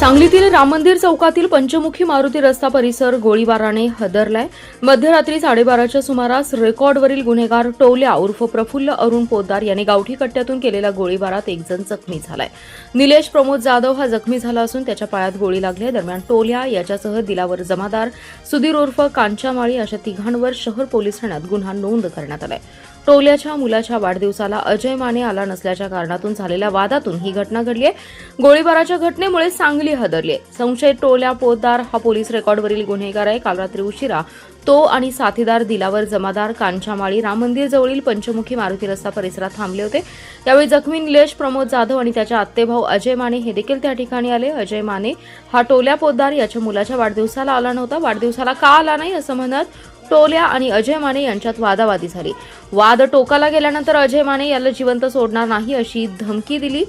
सांगलीतील राम मंदिर चौकातील पंचमुखी मारुती रस्ता परिसर गोळीबाराने हादरलाय। मध्यरात्री 12:30च्या सुमारास रेकॉर्डवरील गुन्हेगार टोल्या उर्फ प्रफुल्ल अरुण पोद्दार यांनी गावठी कट्ट्यातून केलेल्या गोळीबारात एक जण जखमी झालाय। निलेश प्रमोद जाधव हा जखमी झाला असून त्याच्या पायात गोळी लागली आहे। दरम्यान टोल्या याच्यासह दिलावर जमादार, सुधीर उर्फ कांचामाळी अशा तिघांवर शहर पोलीस ठाण्यात गुन्हा नोंद करण्यात आलाय। टोल्याच्या मुलाच्या वाढदिवसाला अजय माने आला नसल्याच्या कारणातून झालेल्या वादातून ही घटना घडली आहे। गोळीबाराच्या घटनेमुळे सांगली हादरली आहे। संशयित टोल्या पोद्दार हा पोलीस रेकॉर्डवरील गुन्हेगार आहे। काल रात्री उशिरा तो आणि साथीदार दिलावर जमादार, कांचामाळी राम मंदिर जवळील पंचमुखी मारुती रस्ता परिसरात थांबले होते। यावेळी जखमी निलेश प्रमोद जाधव आणि त्याच्या आत्तेभाऊ अजय माने हे देखील त्या ठिकाणी आले। अजय माने हा टोल्या पोद्दार याच्या मुलाच्या वाढदिवसाला आला नव्हता। वाढदिवसाला का आला नाही असं म्हणत टोल्या आणि अजय माने यांच्यात वादावादी झाली। वाद टोकाला गेल्यानंतर अजय माने याला जिवंत सोडणार नाही अशी धमकी दिली।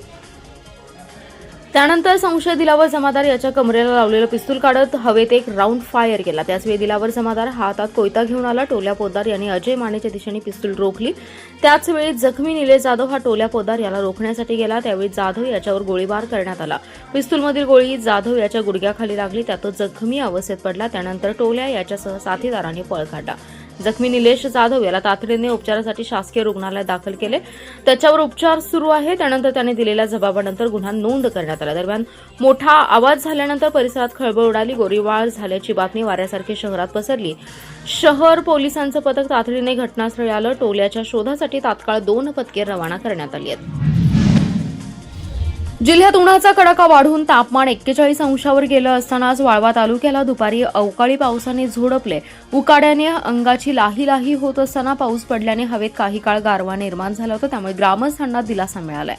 त्यानंतर संशय दिलावर जमादार याच्या कमरेला लावलेलं पिस्तूल काढत हवेत एक राऊंड फायर केला। त्याचवेळी दिलावर जमादार हातात कोयता घेऊन आला। टोल्या पोद्दार यांनी अजय मानेच्या दिशेने पिस्तूल रोखली। त्याचवेळी जखमी निलेश जाधव हा टोल्या पोद्दार याला रोखण्यासाठी गेला। त्यावेळी जाधव याच्यावर गोळीबार करण्यात आला। पिस्तूलमधील गोळी जाधव याच्या गुडघ्याखाली लागली, त्यात तो जखमी अवस्थेत पडला। त्यानंतर टोल्या याच्यासह साथीदारांनी पळ काढला। जखमी निलेश जाधव याला तातडीने उपचारासाठी शासकीय रुग्णालयात दाखल केले। त्याच्यावर उपचार सुरू आहे। त्यानंतर त्याने दिलेल्या जबाबानंतर गुन्हा नोंद करण्यात आला। दरम्यान मोठा आवाज झाल्यानंतर परिसरात खळबळ उडाली। गोळीबार झाल्याची बातमी वाऱ्यासारखी शहरात पसरली। शहर पोलिसांचं पथक तातडीने घटनास्थळी आलं। टोल्याच्या शोधासाठी तात्काळ 2 पथके रवाना करण्यात आली आहेत। जिल्ह्यात उन्हाचा कडाका वाढून तापमान 41 अंशावर गेलं असताना आज वाळवा तालुक्याला दुपारी अवकाळी पावसाने झोडपले। उकाड्याने अंगाची लाही लाही होत असताना पाऊस पडल्याने हवेत काही काळ गारवा निर्माण झाला होता, त्यामुळे ग्रामस्थांना दिलासा मिळालाय।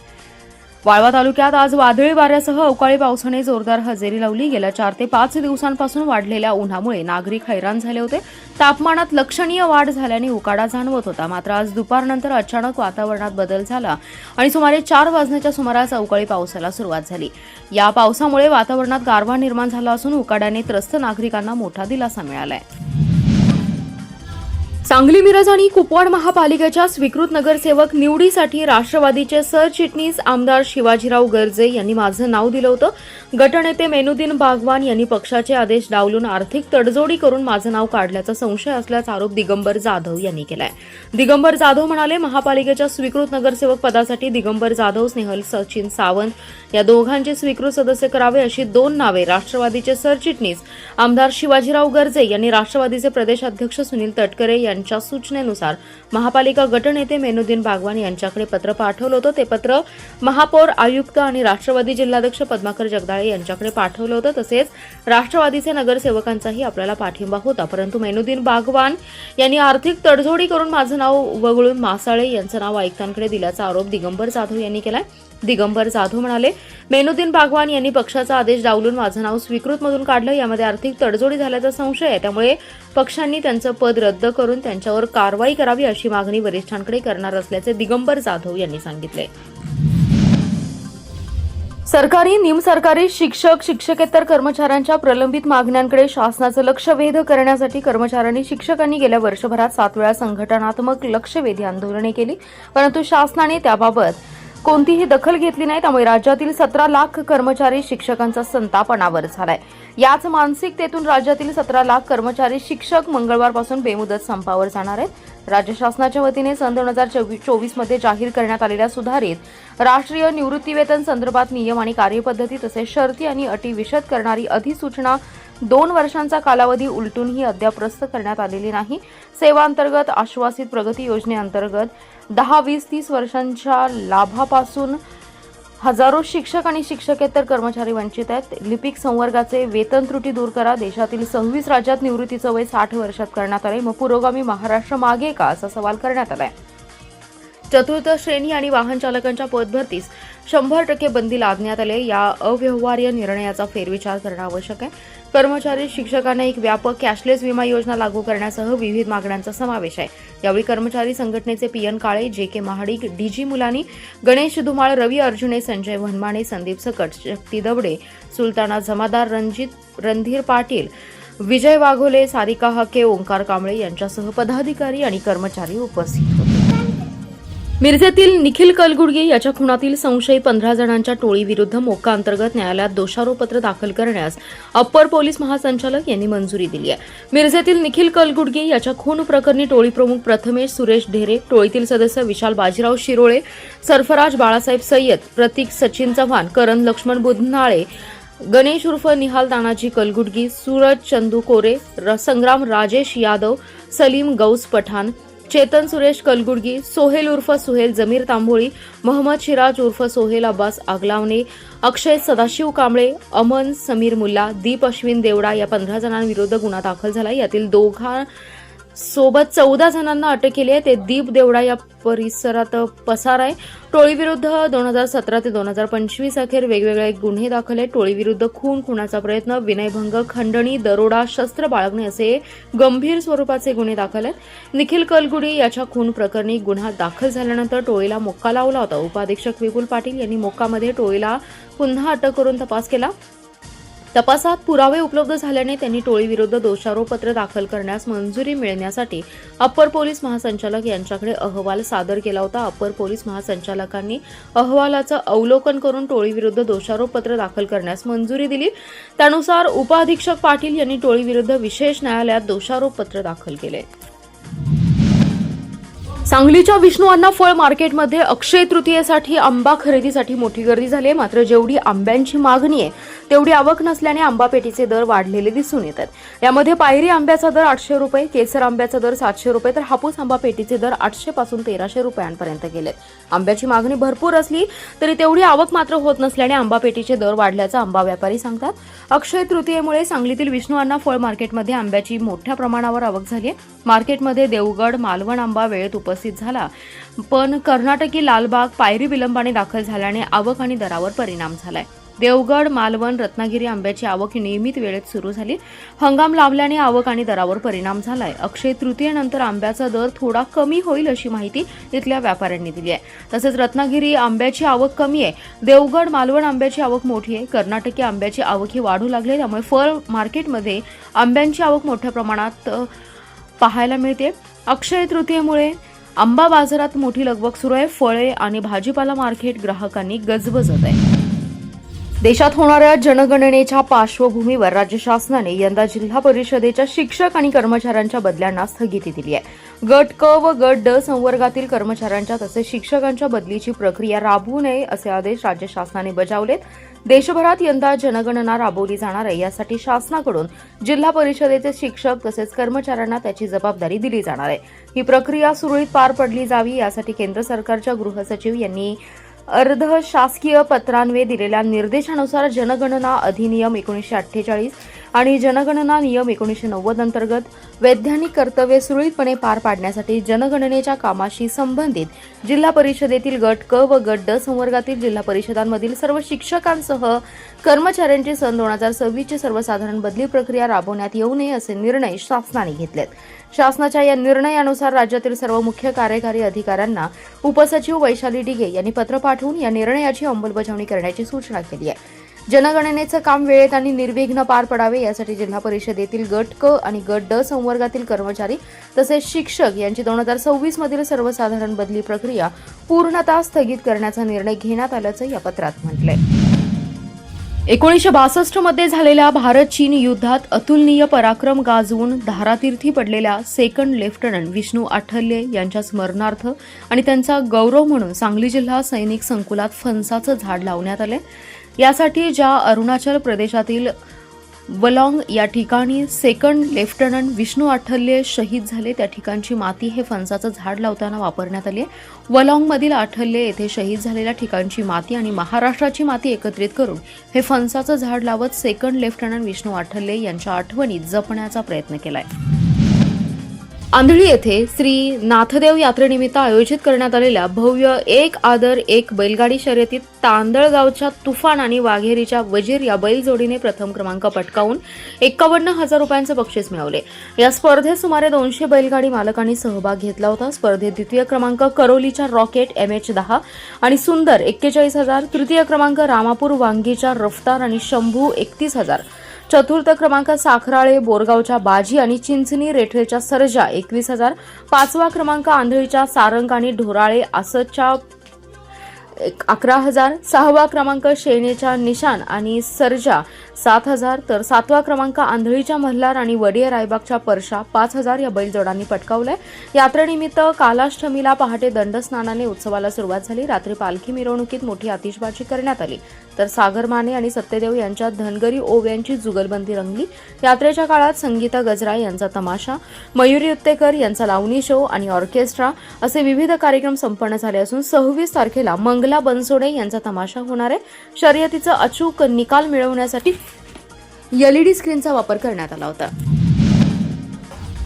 वाळवा तालुक्यात आज वादळी वाऱ्यासह अवकाळी पावसाने जोरदार हजेरी लावली। गेल्या 4 ते 5 दिवसांपासून वाढलेल्या उन्हामुळे नागरिक हैराण झाले होते। तापमानात लक्षणीय वाढ झाल्याने उकाडा जाणवत होता। मात्र आज दुपारनंतर अचानक वातावरणात बदल झाला आणि सुमारे 4 वाजण्याच्या सुमारास अवकाळी पावसाला सुरुवात झाली। या पावसामुळे वातावरणात गारवा निर्माण झाला असून उकाड्याने त्रस्त नागरिकांना मोठा दिलासा मिळालाय। सांगली, मिरज आणि कुपवाड महापालिकेच्या स्वीकृत नगरसेवक निवडीसाठी राष्ट्रवादीचे सरचिटणीस आमदार शिवाजीराव गर्जे यांनी माझं नाव दिलं होतं। गटनेते मेनुद्दीन बागवान यांनी पक्षाचे आदेश डावलून आर्थिक तडजोडी करून माझं नाव काढल्याचा संशय असल्याचा आरोप दिगंबर जाधव यांनी केलाय। दिगंबर जाधव म्हणाले, महापालिकेच्या स्वीकृत नगरसेवक पदासाठी दिगंबर जाधव, स्नेहल सचिन सावंत या दोघांचे स्वीकृत सदस्य करावे अशी 2 नावे राष्ट्रवादीचे सरचिटणीस आमदार शिवाजीराव गर्जे यांनी राष्ट्रवादीचे प्रदेश अध्यक्ष सुनील तटकरे यांच्या सूचनेनुसार महापालिका गटनेते मेनुद्दीन बागवान यांच्याकडे पत्र पाठवलं होतं। ते पत्र महापौर, आयुक्त आणि राष्ट्रवादी जिल्हाध्यक्ष पद्माकर जगदाळे यांच्याकडे पाठवलं होतं। तसेच राष्ट्रवादीचे नगरसेवकांचाही आपल्याला पाठिंबा होता, परंतु मेनुद्दीन बागवान यांनी आर्थिक तडजोडी करून माझं नाव वगळून मासाळे यांचं नाव आयुक्तांकडे दिल्याचा आरोप दिगंबर जाधव यांनी केलाय। दिगंबर जाधव म्हणाले, मेनुद्दीन बागवान यांनी पक्षाचा आदेश डावलून माझं नाव स्वीकृतमधून काढलं। यामध्ये आर्थिक तडजोडी झाल्याचा संशय आहे, त्यामुळे पक्षांनी त्यांचं पद रद्द करून त्यांच्यावर कारवाई करावी अशी मागणी वरिष्ठांकडे करणार असल्याचे दिगंबर जाधव यांनी सांगितले। सरकारी, निमसरकारी शिक्षक, शिक्षकेतर कर्मचाऱ्यांच्या प्रलंबित मागण्यांकडे शासनाचं लक्ष वेध करण्यासाठी कर्मचाऱ्यांनी, शिक्षकांनी गेल्या वर्षभरात 7 वेळा संघटनात्मक लक्षवेधी आंदोलने केली, परंतु शासनाने त्याबाबत कोणतीही दखल घेतली नाही। त्यामुळे राज्यातील 17 लाख कर्मचारी शिक्षकांचा संताप अनावर झालाय। याच मानसिकतेतून राज्यातील 17 लाख कर्मचारी शिक्षक मंगळवारपासून बेमुदत संपावर जाणार आहेत। राज्य शासनाच्या वतीने सन 2024 मध्ये जाहीर करण्यात आलेल्या सुधारित राष्ट्रीय निवृत्तीवेतन संदर्भात नियम आणि कार्यपद्धती तसेच शर्ती आणि अटी विशद करणारी अधिसूचना 2 वर्षांचा कालावधी उलटूनही अद्याप रद्द करण्यात आलेली नाही। सेवांतर्गत आश्वासित प्रगती योजनेअंतर्गत 10, 20, 30 वर्षांच्या लाभापासून हजारो शिक्षक आणि शिक्षकेतर कर्मचारी वंचित आहेत। लिपिक संवर्गाचे वेतन त्रुटी दूर करा। देशातील 26 राज्यात निवृत्तीचं वय 60 वर्षात करण्यात आले, मग पुरोगामी महाराष्ट्र मागे का असा सवाल करण्यात आलाय। चतुर्थ श्रेणी आणि वाहन चालकांच्या पदभरतीस 100% बंदी लादण्यात आली। या अव्यवहार्य निर्णयाचा फेरविचार करणं आवश्यक आहे। कर्मचारी शिक्षकांना एक व्यापक कॅशलेस विमा योजना लागू करण्यासह विविध मागण्यांचा समावेश आहे। यावेळी कर्मचारी संघटनेचे पीएन काळे, जे.के. महाडिक, डीजी मुलानी, गणेश धुमाळ, रवी अर्जुने, संजय वनमाने, संदीप सकट, शक्ती दबडे, सुलताना जमादार, रणधीर पाटील, विजय वाघोले, सारिका हके, ओंकार कांबळे यांच्यासह पदाधिकारी आणि कर्मचारी उपस्थित होते। मिरजेतील निखिल कलगुडगे याच्या खुनातील संशयित 15 जणांच्या टोळीविरुद्ध मोक्का अंतर्गत न्यायालयात दोषारोपपत्र दाखल करण्यास अप्पर पोलीस महासंचालक यांनी मंजुरी दिली आहे. मिरजेतील निखिल कलगुडगे याच्या खून प्रकरणी टोळी प्रमुख प्रथमेश सुरेश ढेरे, टोळीतील सदस्य विशाल बाजीराव शिरोळे, सरफराज बाळासाहेब सय्यद, प्रतीक सचिन चव्हाण, करण लक्ष्मण बुधनाळे, गणेश उर्फ निहाल तानाजी कलगुडगी, सूरज चंदू कोरे, संग्राम राजेश यादव, सलीम गौस पठाण, चेतन सुरेश कलगुडगी, सोहेल उर्फ सुहेल जमीर तांबोळी, मोहम्मद शिराज उर्फ सोहेल अब्बास आगलावणे, अक्षय सदाशिव कांबळे, अमन समीर मुल्ला, दीप अश्विन देवडा या 15 जणांविरुद्ध गुन्हा दाखल झाला. यातील सोबत 14 जणांना अटक केली आहे. ते दीप देवडा या परिसरात पसार आहे. टोळीविरुद्ध 2017 ते 2025 अखेर वेगवेगळे गुन्हे दाखल आहेत. टोळीविरुद्ध खुनाचा प्रयत्न, विनयभंग, खंडणी, दरोडा, शस्त्र बाळगणे असे गंभीर स्वरूपाचे गुन्हे दाखल आहेत. निखिल कलगुडी याच्या खून प्रकरणी गुन्हा दाखल झाल्यानंतर टोळीला मोक्का लावला होता. उपाधीक्षक विपुल पाटील यांनी मोक्कामध्ये टोळीला पुन्हा अटक करून तपास केला. तपासात पुरावे उपलब्ध झाल्याने त्यांनी टोळीविरुद्ध दोषारोपपत्र दाखल करण्यास मंजुरी मिळण्यासाठी अप्पर पोलीस महासंचालक यांच्याकडे अहवाल सादर केला होता. अप्पर पोलीस महासंचालकांनी अहवालाचं अवलोकन करून टोळीविरुद्ध दोषारोपपत्र दाखल करण्यास मंजुरी दिली. त्यानुसार उपाधीक्षक पाटील यांनी टोळीविरुद्ध विशेष न्यायालयात दोषारोपपत्र दाखल केले. सांगलीच्या विष्णू अण्णा फळ मार्केटमध्ये अक्षय तृतीयेसाठी आंबा खरेदीसाठी मोठी गर्दी झाली आहे. मात्र जेवढी आंब्यांची मागणी आहे तेवढी आवक नसल्याने आंबा पेटीचे दर वाढलेले दिसून येतात. यामध्ये पायरी आंब्याचा दर 800 रुपये, केसर आंब्याचा दर 700 रुपये तर हापूस आंबा पेटीचे दर 800 पासून 1300 रुपयांपर्यंत गेलेत. आंब्याची मागणी भरपूर असली तरी तेवढी आवक मात्र होत नसल्याने आंबा पेटीचे दर वाढल्याचं आंबा व्यापारी सांगतात. अक्षय तृतीयेमुळे सांगलीतील विष्णू अण्णा फळ मार्केटमध्ये आंब्याची मोठ्या प्रमाणावर आवक झाली आहे. मार्केटमध्ये देवगड, मालवण आंबा वेळेत उपस्थित झाला, पण कर्नाटकी लालबाग पायरी विलंबाने दाखल झाल्याने आवक आणि दरावर परिणाम झालाय. देवगड, मालवण, रत्नागिरी आंब्याची आवक नियमित वेळेत सुरू झाली. हंगाम लावल्याने आवक आणि दरावर परिणाम झालाय. अक्षय तृतीयेनंतर आंब्याचा दर थोडा कमी होईल अशी माहिती इथल्या व्यापाऱ्यांनी दिली आहे. तसेच रत्नागिरी आंब्याची आवक कमी आहे, देवगड, मालवण आंब्याची आवक मोठी आहे, कर्नाटकी आंब्याची आवक ही वाढू लागली. त्यामुळे फळ मार्केटमध्ये आंब्यांची आवक मोठ्या प्रमाणात पाहायला मिळते. अक्षय तृतीयेमुळे आंबा बाजारात मोठी लगबग सुरू आहे. फळे आणि भाजीपाला मार्केट ग्राहकांनी गजबजत आहे. देशात होणाऱ्या जनगणनेच्या पार्श्वभूमीवर राज्य शासनाने यंदा जिल्हा परिषदेच्या शिक्षक आणि कर्मचाऱ्यांच्या बदल्यांना स्थगिती दिली आहे. गट क व गट ड संवर्गातील कर्मचाऱ्यांच्या तसेच शिक्षकांच्या बदलीची प्रक्रिया राबवू नये असे आदेश राज्य शासनाने बजावलेत. देशभरात यंदा जनगणना राबवली जाणार आहे. यासाठी शासनाकडून जिल्हा परिषदेचे शिक्षक तसेच कर्मचाऱ्यांना त्याची जबाबदारी दिली जाणार आहे. ही प्रक्रिया सुरळीत पार पडली जावी यासाठी केंद्र सरकारच्या गृहसचिव यांनी अर्ध शासकीय पत्रान्वये दिलेल्या निर्देशानुसार जनगणना अधिनियम 1948 आणि जनगणना नियम 1990 अंतर्गत वैधानिक कर्तव्ये सुरळीतपणे पार पाडण्यासाठी जनगणनेच्या कामाशी संबंधित जिल्हा परिषदेतील गट क व गट ड संवर्गातील जिल्हा परिषदांमधील सर्व शिक्षकांसह कर्मचाऱ्यांची सन 2026ची सर्वसाधारण बदली प्रक्रिया राबवण्यात येऊ नये असे निर्णय शासनाने घेतलेत. शासनाच्या या निर्णयानुसार राज्यातील सर्व मुख्य कार्यकारी अधिकाऱ्यांना उपसचिव वैशाली डिगे यांनी पत्र पाठवून या निर्णयाची अंमलबजावणी करण्याची सूचना केली आहे. जनगणनेचं काम वेळेत आणि निर्विघ्न पार पडावे यासाठी जिल्हा परिषदेतील गट क आणि गट ड संवर्गातील कर्मचारी तसेच शिक्षक यांची 2026 मधील सर्वसाधारण बदली प्रक्रिया पूर्णतः स्थगित करण्याचा निर्णय घेण्यात आल्याचं या पत्रात म्हटलंय. 1962 मध्ये झालेल्या भारत-चीन युद्धात अतुलनीय पराक्रम गाजवून धारातीर्थी पडलेल्या सेकंड लेफ्टनंट विष्णू आठवले यांच्या स्मरणार्थ आणि त्यांचा गौरव म्हणून सांगली जिल्हा सैनिक संकुलात फणसाचं झाड लावण्यात आले. यासाठी ज्या अरुणाचल प्रदेशातील वलॉंग या ठिकाणी सेकंड लेफ्टनंट विष्णू आठवले शहीद झाले त्या ठिकाणची माती हे फणसाचं झाड लावताना वापरण्यात आली. वलॉंगमधील आठवले येथे शहीद झालेल्या ठिकाणची माती आणि महाराष्ट्राची माती एकत्रित करून हे फणसाचं झाड लावत सेकंड लेफ्टनंट विष्णू आठवले यांच्या आठवणी जपण्याचा प्रयत्न केलाय. आंधळी येथे श्री नाथदेव यात्रेनिमित्त आयोजित करण्यात आलेल्या भव्य एक आदर एक बैलगाडी शर्यतीत तांदळगावच्या तुफान आणि वाघेरीच्या वजीर या बैलजोडीने प्रथम क्रमांक पटकावून 51,000 रुपयांचे बक्षीस मिळवले. या स्पर्धेत सुमारे 200 बैलगाडी मालकांनी सहभाग घेतला होता. स्पर्धेत द्वितीय क्रमांक करोलीच्या रॉकेट MH10 आणि सुंदर 41,000, तृतीय क्रमांक रामापूर वांगीच्या रफ्तार आणि शंभू 31,000, चतुर्थ क्रमांक साखराळे बोरगावच्या बाजी आणि चिंचणी रेठरेच्या सर्जा 21,000, पाचवा क्रमांक आंधळीच्या सारंग आणि ढोराळे आसतच्या 11,000, सहावा क्रमांक शेणेच्या निशान आणि सर्जा 7,000, तर सातवा क्रमांक आंधळीच्या मल्हार आणि वडिया रायबागच्या परशा 5,000 या बैलजोडांनी पटकावलंय. यात्रेनिमित्त कालाष्टमीला पहाटे दंडस्नानाने उत्सवाला सुरुवात झाली. रात्री पालखी मिरवणुकीत मोठी आतिषबाजी करण्यात आली, तर सागर माने आणि सत्यदेव यांच्या धनगरी ओव्यांची जुगलबंदी रंगली. यात्रेच्या काळात संगीता गजरा यांचा तमाशा, मयुरी उत्तेकर यांचा लावणी शो आणि ऑर्केस्ट्रा असे विविध कार्यक्रम संपन्न झाले असून 26 तारखेला मंगला बनसोडे यांचा तमाशा होणार आहे. शर्यतीचा अचूक निकाल मिळवण्यासाठी LED स्क्रीनचा वापर करण्यात आला होता.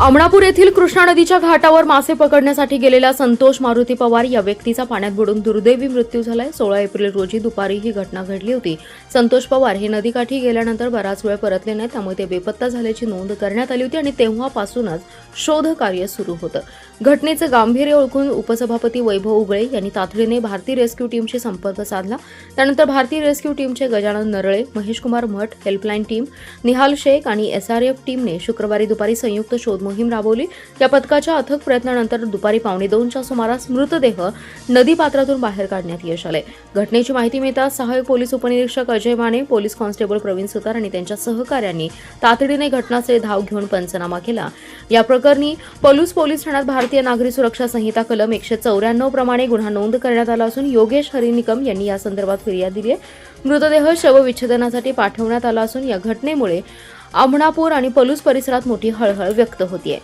अमळापूर येथील कृष्णा नदीच्या घाटावर मासे पकडण्यासाठी गेलेला संतोष मारुती पवार या व्यक्तीचा पाण्यात बुडून दुर्दैवी मृत्यू झालाय. 16 एप्रिल रोजी दुपारी ही घटना घडली होती. संतोष पवार हे नदीकाठी गेल्यानंतर बराच वेळ परतले नाही, त्यामुळे ते बेपत्ता झाल्याची नोंद करण्यात आली होती आणि तेव्हापासूनच शोध कार्य सुरू होतं. घटनेचे गांभीर्य ओळखून उपसभापती वैभव उगळे यांनी तातडीने भारतीय रेस्क्यू टीमशी संपर्क साधला. त्यानंतर भारतीय रेस्क्यू टीमचे गजानन नरळे, महेशकुमार मठ, हेल्पलाईन टीम, निहाल शेख आणि SRF टीमने शुक्रवारी दुपारी संयुक्त शोध मोहीम राबवली. या पथकाच्या अथक प्रयत्नानंतर दुपारी 1:15च्या सुमारास मृतदेह नदीपात्रातून बाहेर काढण्यात यश आले. घटनेची माहिती मिळताच सहाय्यक पोलीस उपनिरीक्षक अजय माने, पोलीस कॉन्स्टेबल प्रवीण सुतार आणि त्यांच्या सहकाऱ्यांनी तातडीने घटनास्थळी धाव घेऊन पंचनामा केला. या प्रकरणी पलूस पोलीस ठाण्यात भारतीय नागरी सुरक्षा संहिता कलम 194 प्रमाणे गुन्हा नोंद करण्यात आला असून योगेश हरिनिकम यांनी या संदर्भात फिर्याद दिली आहे. मृतदेह शवविच्छेदनासाठी पाठवण्यात आला असून या घटनेमुळे अमळापूर आणि पलूस परिसरात मोठी हळहळ व्यक्त होतीये.